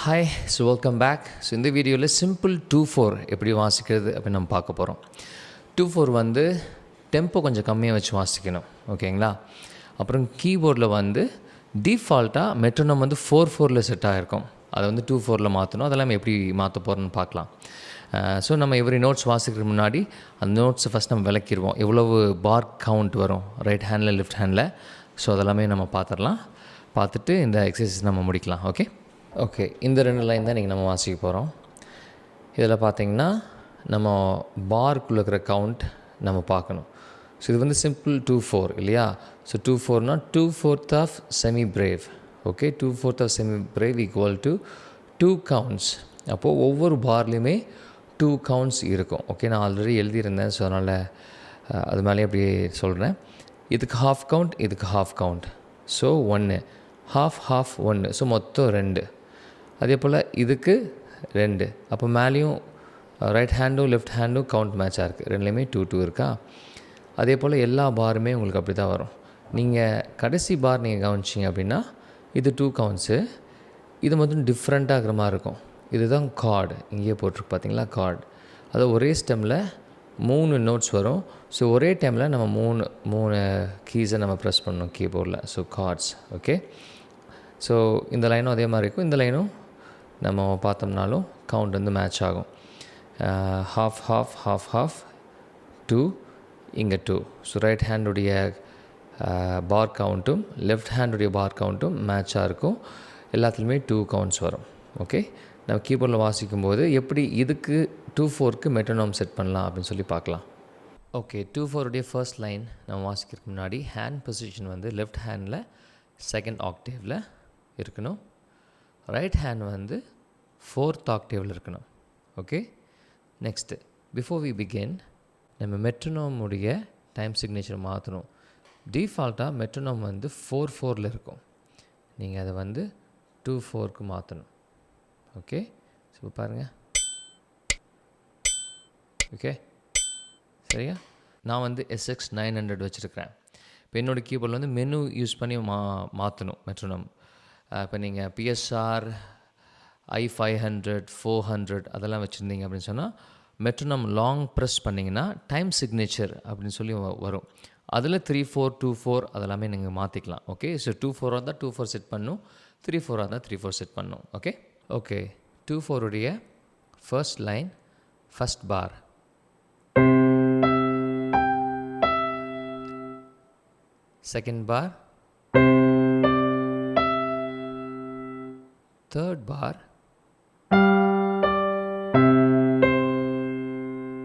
Hi, so welcome back. So இந்த வீடியோவில் simple 2/4 எப்படி வாசிக்கிறது அப்படின்னு நம்ம பார்க்க போகிறோம். 2/4 வந்து டெம்போ கொஞ்சம் கம்மியாக வச்சு வாசிக்கணும், ஓகேங்களா? அப்புறம் கீபோர்டில் வந்து டிஃபால்ட்டாக மெட்ரோனம் வந்து 4/4 செட் ஆகிருக்கும். அதை வந்து 2/4 மாற்றணும். அதெல்லாம் எப்படி மாற்ற போகிறோன்னு பார்க்கலாம். ஸோ நம்ம எவ்ரி நோட்ஸ் வாசிக்கிறதுக்கு முன்னாடி அந்த நோட்ஸை ஃபஸ்ட் நம்ம விளக்கிடுவோம். எவ்வளவு பார் கவுண்ட் வரும் right handle left handle. So அதெல்லாமே நம்ம பார்த்துடலாம். பார்த்துட்டு இந்த எக்ஸசைஸ் நம்ம முடிக்கலாம். ஓகே, இந்த 2 லைன் தான் இன்றைக்கி நம்ம வாசிக்க போகிறோம். இதில் பார்த்திங்கன்னா நம்ம பார்க்குள்ளே இருக்கிற கவுண்ட் நம்ம பார்க்கணும். ஸோ இது வந்து சிம்பிள் 2/4 இல்லையா? ஸோ 2/4னா 2/4 of semibreve. Okay, 2/4 of semibreve equal to 2 counts. அப்போது ஒவ்வொரு பார்லேயுமே 2 கவுண்ட்ஸ் இருக்கும். ஓகே, நான் ஆல்ரெடி எழுதியிருந்தேன். ஸோ அதனால் அது மேலே அப்படியே சொல்கிறேன். இதுக்கு ஹாஃப் கவுண்ட், இதுக்கு half count. So 1 half 1. So மொத்தம் 2. அதே போல் இதுக்கு 2. அப்போ மேலேயும் ரைட் ஹேண்டும் லெஃப்ட் ஹேண்டும் கவுண்ட் மேட்சாக இருக்குது. ரெண்டுலேயுமே 2 இருக்கா? அதே போல் எல்லா பாருமே உங்களுக்கு அப்படி தான் வரும். நீங்கள் கடைசி பார் நீங்கள் கவனிச்சிங்க அப்படின்னா இது 2 கவுண்ட்ஸு. இது மட்டும் டிஃப்ரெண்ட்டாக இருக்கிற மாதிரி இருக்கும். இதுதான் கார்டு. இங்கேயே போட்டிருக்கு பார்த்தீங்களா, கார்டு. அது ஒரே ஸ்டெம்மில் 3 நோட்ஸ் வரும். ஸோ ஒரே டைமில் நம்ம மூணு கீஸை நம்ம ப்ரெஸ் பண்ணணும் கீபோர்டில். So cards. ஓகே, ஸோ இந்த லைனும் அதே மாதிரி இருக்கும். இந்த லைனும் நம்ம பார்த்தோம்னாலும் கவுண்ட் வந்து மேட்ச் ஆகும். ஹாஃப் 2, இங்கே 2. ஸோ ரைட் ஹேண்டுடைய பார் கவுண்ட்டும் லெஃப்ட் ஹேண்டுடைய பார் கவுண்ட்டும் மேட்சாக இருக்கும். எல்லாத்துலேயுமே 2 கவுண்ட்ஸ் வரும். ஓகே, நம்ம கீபோர்டில் வாசிக்கும்போது எப்படி இதுக்கு 2/4க்கு மெட்ரோனோம் செட் பண்ணலாம் அப்படின்னு சொல்லி பார்க்கலாம். ஓகே, 2/4 ஃபர்ஸ்ட் லைன் நம்ம வாசிக்கிறதுக்கு முன்னாடி ஹேண்ட் பொசிஷன் வந்து லெஃப்ட் ஹேண்டில் செகண்ட் ஆக்டேவில் இருக்கணும். ரைட் ஹேண்ட் வந்து 4th ஆக்டேவில் இருக்கணும். Okay, next before we begin நம்ம மெட்ரோனோமுடைய டைம் சிக்னேச்சர் மாற்றணும். டிஃபால்ட்டாக மெட்ரோனோம் வந்து 4/4 இருக்கும். நீங்கள் அதை வந்து 2/4க்கு மாற்றணும். ஓகே, ஸோ பாருங்கள். ஓகே, சரியா? நான் வந்து SX 900 வச்சுருக்கிறேன். இப்போ என்னோடய கீபோர்டில் வந்து மெனு யூஸ் பண்ணி மாற்றணும் மெட்ரோனோம். இப்போ நீங்கள் PSR I500 400 அதெல்லாம் வச்சுருந்தீங்க அப்படின்னு சொன்னால் மெட்ரோனோம் லாங் ப்ரெஸ் பண்ணிங்கன்னா டைம் சிக்னேச்சர் அப்படின்னு சொல்லி வரும். அதில் 3/4 2/4 அதெல்லாமே நீங்கள் மாற்றிக்கலாம். ஓகே, ஸோ 2/4 இருந்தால் 2/4 செட் பண்ணணும், 3/4 இருந்தால் 3/4 செட் பண்ணணும். ஓகே 2/4 ஃபர்ஸ்ட் லைன் ஃபஸ்ட் பார். செகண்ட் பார், தேர்ட் பார்.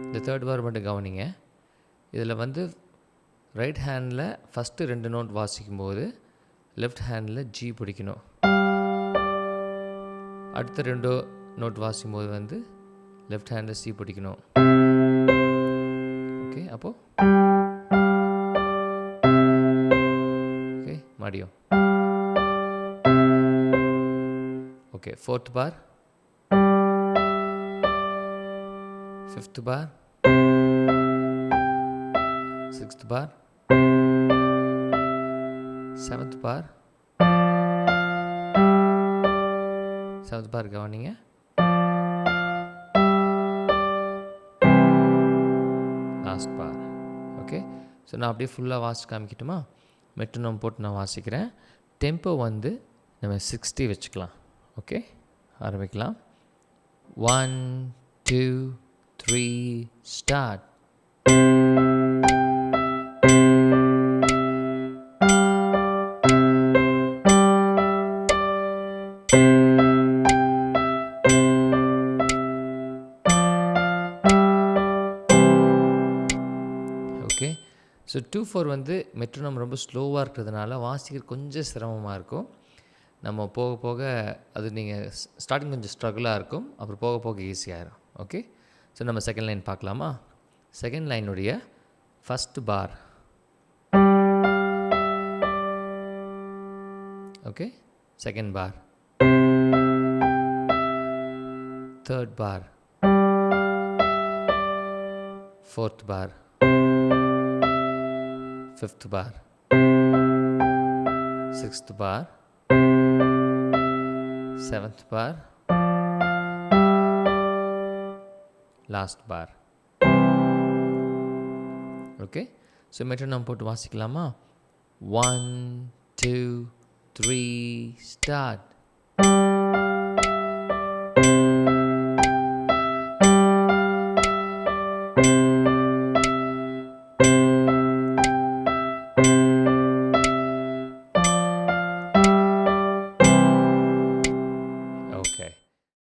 இந்த தேர்ட் பார் மட்டும் கவனிங்க. இதில் வந்து ரைட் ஹேண்டில் ஃபஸ்ட்டு 2 நோட் வாசிக்கும்போது லெஃப்ட் ஹேண்டில் G பிடிக்கணும். அடுத்த 2 நோட் வாசிக்கும்போது வந்து லெஃப்ட் ஹேண்டில் C பிடிக்கணும். ஓகே, அப்போது ஓகே மறுபடியும். Okay, 4th bar, 5th bar, 6th பார், 7th பார். 7th பார் கவனிங்க. Last bar. ஓகே, ஸோ நான் அப்படியே ஃபுல்லாக வாசி காமிக்கிட்டுமா? மெட்ரோனோம் போட்டு நான் வாசிக்கிறேன். டெம்போ வந்து நம்ம 60 வச்சுக்கலாம். ஓகே, ஆரம்பிக்கலாம். 1 2 3 ஸ்டார்ட். ஓகே, ஸோ 2/4 வந்து மெட்ரோனோம் ரொம்ப ஸ்லோவாக இருக்கிறதுனால வாசிக்கிறது கொஞ்சம் சிரமமாக இருக்கும். நம்ம போக போக அது நீங்கள் ஸ்டார்டிங் கொஞ்சம் ஸ்ட்ரகிளாக இருக்கும், அப்புறம் போக போக ஈஸியாகிடும். ஓகே, ஸோ நம்ம செகண்ட் லைன் பார்க்கலாமா? செகண்ட் லைனுடைய first bar. Okay, second bar, third bar, 4th bar, 5th bar, 6th bar, 7th bar, last bar. Okay, so metronome போட்டு வாசிக்கலாமா? 1 2 3 ஸ்டார்ட்.